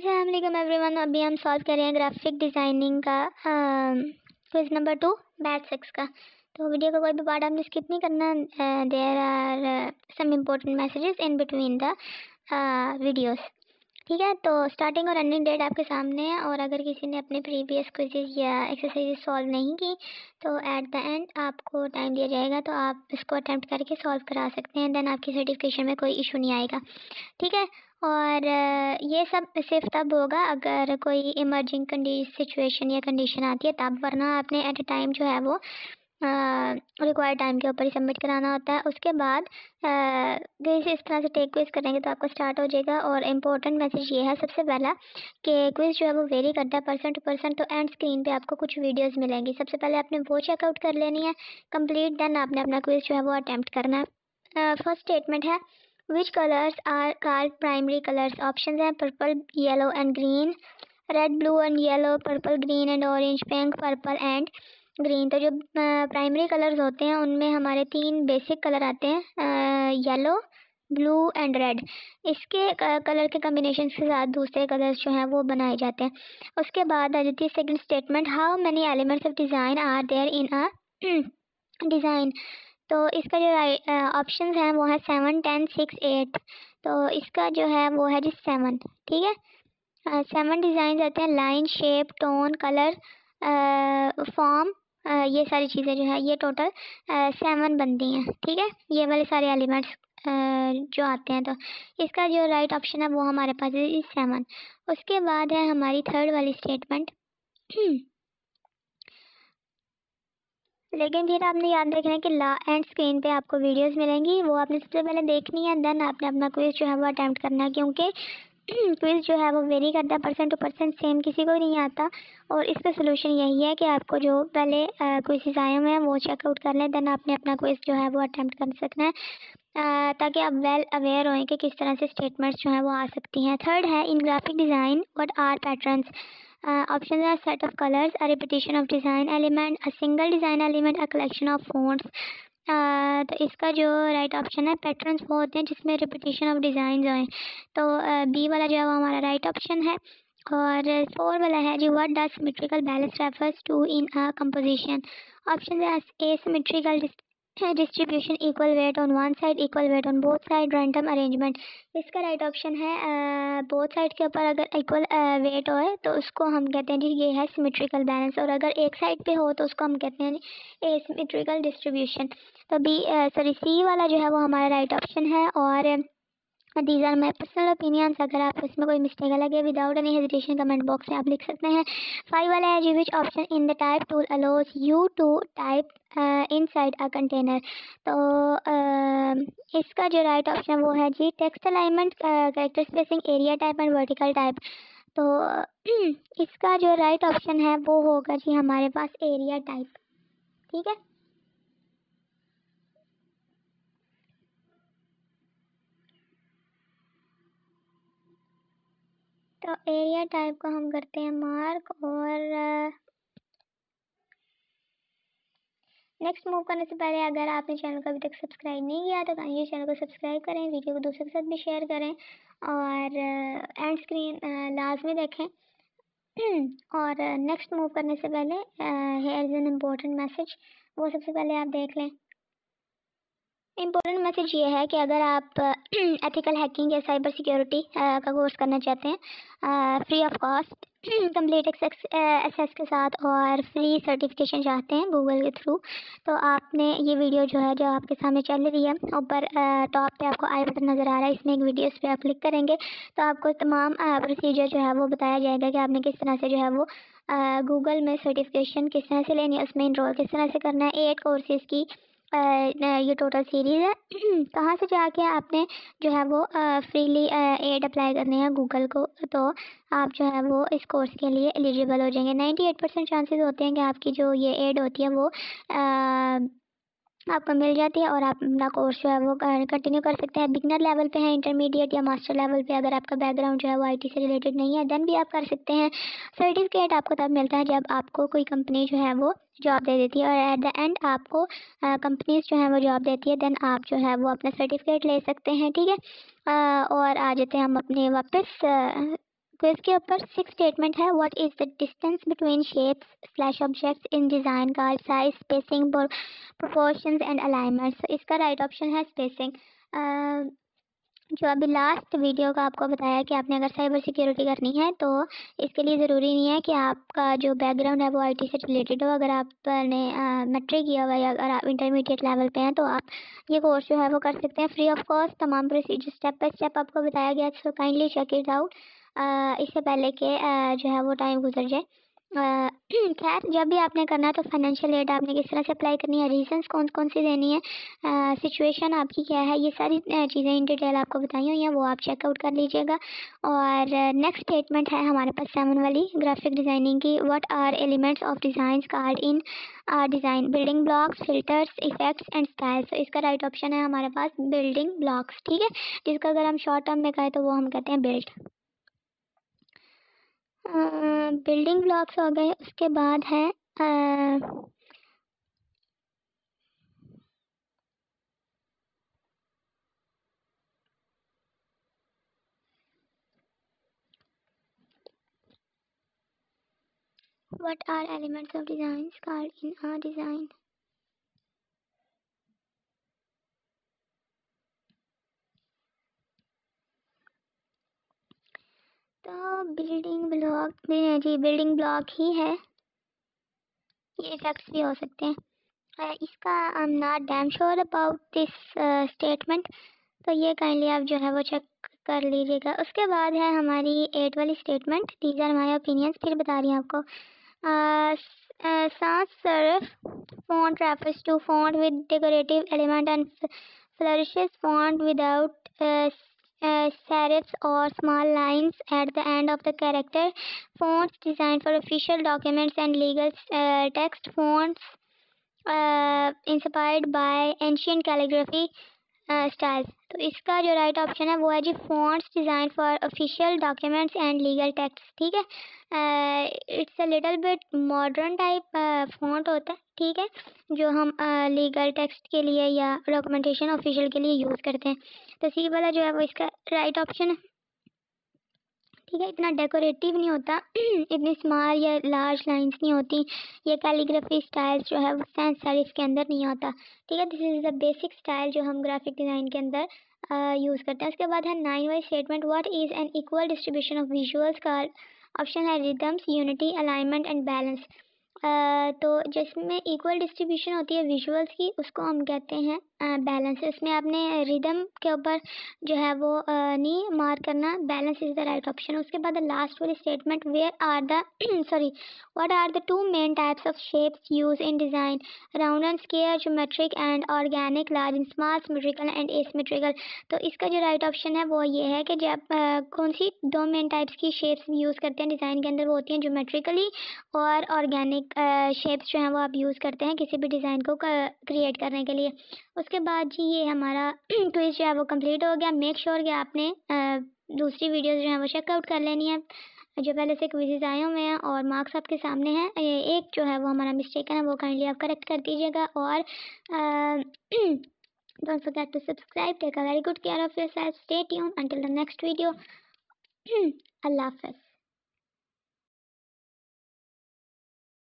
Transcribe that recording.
अस्सलाम वालेकुम एवरीवन। अभी हम सॉल्व कर रहे हैं ग्राफिक डिज़ाइनिंग का क्विज नंबर 2 बैच 6 का। तो वीडियो का कोई भी पार्ट आपने स्किप नहीं करना। There are some important messages in between the videos. ठीक है, तो स्टार्टिंग और एंडिंग डेट आपके सामने है, और अगर किसी ने अपने प्रीवियस क्विजेज या एक्सरसाइजेज सॉल्व नहीं की तो एट द एंड आपको टाइम दिया जाएगा, तो आप इसको अटैम्प्ट करके सॉल्व करा सकते हैं। देन आपकी सर्टिफिकेशन में कोई इशू नहीं आएगा। ठीक है, और ये सब सिर्फ तब होगा अगर कोई इमर्जिंग सिचुएशन या कंडीशन आती है तब, वरना आपने एट अ टाइम जो है वो रिक्वायर्ड टाइम के ऊपर ही सबमिट कराना होता है। उसके बाद इस तरह से टेक क्विज करेंगे तो आपका स्टार्ट हो जाएगा। और इम्पोर्टेंट मैसेज ये है सबसे पहला कि क्विज जो है वो वेरी करता है पर्सन टू पर्सन। तो एंड स्क्रीन पे आपको कुछ वीडियोस मिलेंगी, सबसे पहले आपने वो चेकआउट कर लेनी है कंप्लीट, देन आपने अपना क्विज जो है वो अटैम्प्ट करना है। फर्स्ट स्टेटमेंट है which colours are called primary colours. Option हैं purple, yellow and green, red, blue and yellow, purple, green and orange, pink, purple and green. तो जो प्राइमरी कलर्स होते हैं उनमें हमारे 3 बेसिक कलर आते हैं, येलो, ब्लू एंड रेड। इसके कलर के कम्बिनेशन के साथ दूसरे कलर्स जो हैं वो बनाए जाते हैं। उसके बाद आ जाती है second statement, how many elements of design are there in a design. तो इसका जो ऑप्शंस हैं वो है 7, 10, 6, 8। तो इसका जो है वो है जी 7। ठीक है, 7 डिज़ाइन आते हैं, line, shape, tone, colour, form, ये सारी चीज़ें जो है ये टोटल 7 बनती हैं। ठीक है, ये वाले सारे एलिमेंट्स जो आते हैं। तो इसका जो राइट ऑप्शन है वो हमारे पास है 7। उसके बाद है हमारी थर्ड वाली स्टेटमेंट लेकिन फिर आपने याद रखना है कि ला एंड स्क्रीन पे आपको वीडियोस मिलेंगी, वो आपने सबसे पहले देखनी है, देन आपने अपना क्विज जो है वो अटैम्प्ट करना है। क्योंकि क्विज जो है वो वेरी करता है पर्सन टू पर्सन, सेम किसी को नहीं आता। और इसका सोल्यूशन यही है कि आपको जो पहले क्विज़ आए हुए हैं वो चेकआउट कर लें, देन आपने अपना क्विज जो है वो अटैम्प्ट कर सकना है, ताकि आप वेल अवेयर हों कि किस तरह से स्टेटमेंट्स जो हैं वो आ सकती हैं। थर्ड है in graphic design what are patterns. Option है set of colours, a repetition of design element, a single design element, a collection of fonts. तो इसका जो राइट ऑप्शन है पैटर्न्स वो होते हैं जिसमें रिपीटिशन ऑफ डिज़ाइन जो है। तो बी वाला जो है वो हमारा राइट ऑप्शन है। और 4 वाला है जी what does symmetrical balance refers to in a composition. Option है asymmetrical distribution, equal weight on one side, equal weight on both side, random arrangement. इसका राइट ऑप्शन है बोथ साइड के ऊपर अगर इक्वल वेट हो तो उसको हम कहते हैं जी ये है सिमेट्रिकल बैलेंस, और अगर एक साइड पे हो तो उसको हम कहते हैं एसिमेट्रिकल डिस्ट्रीब्यूशन। तो बी सॉरी सी वाला जो है वो हमारा राइट ऑप्शन है। और these are my personal opinions, अगर आप उसमें कोई मिस्टेक लगे without any hesitation comment box में आप लिख सकते हैं। 5 वाला है जी which option in the type tool allows you to type inside a container. तो इसका जो राइट ऑप्शन वो है जी text alignment, character spacing, area type and vertical type. तो इसका जो राइट ऑप्शन है वो होगा जी हमारे पास एरिया टाइप। ठीक है, तो एरिया टाइप को हम करते हैं मार्क। और नेक्स्ट मूव करने से पहले अगर आपने चैनल को अभी तक सब्सक्राइब नहीं किया तो काइंडली चैनल को सब्सक्राइब करें, वीडियो को दूसरों के साथ भी शेयर करें, और एंड स्क्रीन लाजमी देखें। और नेक्स्ट मूव करने से पहले here is an important message, वो सबसे पहले आप देख लें। इम्पोर्टेंट मैसेज ये है कि अगर आप एथिकल हैकिंग या साइबर सिक्योरिटी का कोर्स करना चाहते हैं free of cost, complete access के साथ, और फ्री सर्टिफिकेशन चाहते हैं गूगल के थ्रू, तो आपने ये वीडियो जो है जो आपके सामने चल रही है ऊपर टॉप पे आपको आई बटन नज़र आ रहा है, इसमें एक वीडियोस पे आप क्लिक करेंगे तो आपको तमाम प्रोसीजर जो है वो बताया जाएगा कि आपने किस तरह से जो है वो गूगल में सर्टिफिकेशन किस तरह से लेनी है, उसमें इनरोल किस तरह से करना है। 8 कोर्सेज़ की ये टोटल सीरीज़ है। कहाँ से जाके आपने जो है वो फ्रीली एड अप्लाई करने हैं गूगल को, तो आप जो है वो इस कोर्स के लिए एलिजिबल हो जाएंगे। 98% चांसेस होते हैं कि आपकी जो ये एड होती है वो आपको मिल जाती है, और आप अपना कोर्स जो है वो कंटिन्यू कर सकते हैं। बिगनर लेवल पे है, इंटरमीडिएट या मास्टर लेवल पे अगर आपका बैकग्राउंड जो है वो आईटी से रिलेटेड नहीं है देन भी आप कर सकते हैं। सर्टिफिकेट आपको तब मिलता है जब आपको कोई कंपनी जो है वो जॉब दे देती है, और एट द एंड आपको कंपनीज जो है वो जॉब देती है, देन आप जो है वो अपना सर्टिफिकेट ले सकते हैं। ठीक है, और आ जाते हैं हम अपने वापस क्विज के ऊपर 6 स्टेटमेंट है। What is the distance between shapes slash objects in design का size, spacing, proportions and alignments. इसका राइट ऑप्शन है स्पेसिंग। जो अभी लास्ट वीडियो का आपको बताया कि आपने अगर साइबर सिक्योरिटी करनी है तो इसके लिए ज़रूरी नहीं है कि आपका जो बैकग्राउंड है वो आईटी से रिलेटेड हो। अगर आपने मैट्रिक किया हुआ है या अगर आप इंटरमीडिएट लेवल पे हैं तो आप ये कोर्स जो है वो कर सकते हैं फ्री ऑफ कॉस्ट। तमाम प्रोसीजर स्टेप बाय स्टेप आपको बताया गया, so kindly check it out इससे पहले कि जो है वो टाइम गुजर जाए। खैर, जब भी आपने करना है तो फाइनेंशियल एड आपने किस तरह से अप्लाई करनी है, रीजंस कौन कौन सी देनी है, सिचुएशन आपकी क्या है, ये सारी चीज़ें इन डिटेल आपको बताई हुई हैं, वो आप चेकआउट कर लीजिएगा। और नेक्स्ट स्टेटमेंट है हमारे पास 7 वाली ग्राफिक डिज़ाइनिंग की। What are elements of design card in design, building blocks, filters, effects and styles. तो इसका राइट ऑप्शन है हमारे पास बिल्डिंग ब्लॉक्स, ठीक है, जिसका अगर हम शॉर्ट टर्म में कहें तो वो हम कहते हैं बिल्ड। बिल्डिंग ब्लॉक्स हो गए, उसके बाद है what are elements of designs called in a design। तो बिल्डिंग ब्लॉक जी बिल्डिंग ब्लॉक ही है, ये इफेक्ट्स भी हो सकते हैं। इसका I am not damn sure about this statement, तो ये काइंडली आप जो है वो चेक कर लीजिएगा। उसके बाद है हमारी 8 वाली statement, these are my opinions, फिर बता रही हूँ आपको। sans serif font refers to font with decorative element and flourishes font without serifs or small lines at the end of the character. Fonts designed for official documents and legal text. Fonts inspired by ancient calligraphy styles. तो इसका जो right option है वो है जी fonts design for official documents and legal text, ठीक है। It's a little bit modern type font होता है, ठीक है, जो हम लीगल टेक्स्ट के लिए या डॉक्यूमेंटेशन ऑफिशियल के लिए यूज़ करते हैं। तो सी वाला जो है वो इसका राइट ऑप्शन है, ठीक है। इतना डेकोरेटिव नहीं होता इतनी स्मॉल या लार्ज लाइंस नहीं होती, ये कैलीग्राफी स्टाइल जो है वो सैंस सेरिफ के अंदर नहीं होता, ठीक है। This is the basic style जो हम ग्राफिक डिज़ाइन के अंदर यूज़ करते हैं। उसके बाद है 9 Y statement, what is an equal distribution of visuals का ऑप्शन है rhythms, unity, alignment and balance. तो जिसमें इक्वल डिस्ट्रीब्यूशन होती है विजुअल्स की उसको हम कहते हैं बैलेंस। इसमें आपने रिदम के ऊपर जो है वो नहीं मार्क करना, balance is the right option. उसके बाद लास्ट वाली statement, where are the sorry what are the 2 main types of shapes use in design, round and square, geometric and organic, large and small, symmetrical and asymmetrical. तो इसका जो right option है वो ये है कि जब कौन सी 2 मेन टाइप्स की शेप्स यूज़ करते हैं डिज़ाइन के अंदर, वो होती हैं ज्योमेट्रिकली और ऑर्गेनिक शेप्स जो हैं वो आप यूज़ करते हैं किसी भी डिज़ाइन को क्रिएट करने के लिए। उसके बाद जी ये हमारा क्विज जो है वो कंप्लीट हो गया। मेक श्योर कि आपने दूसरी वीडियोस जो हैं वो चेकआउट कर लेनी है, जो पहले से क्विजेज आए हुए हैं और मार्क्स आपके सामने हैं। एक जो है वो हमारा मिस्टेक है वो काइंडली आप करेक्ट कर दीजिएगा। और don't forget to subscribe, take a very good care of yourself, stay tuned until the next video. अल्लाह हाफ़िज़।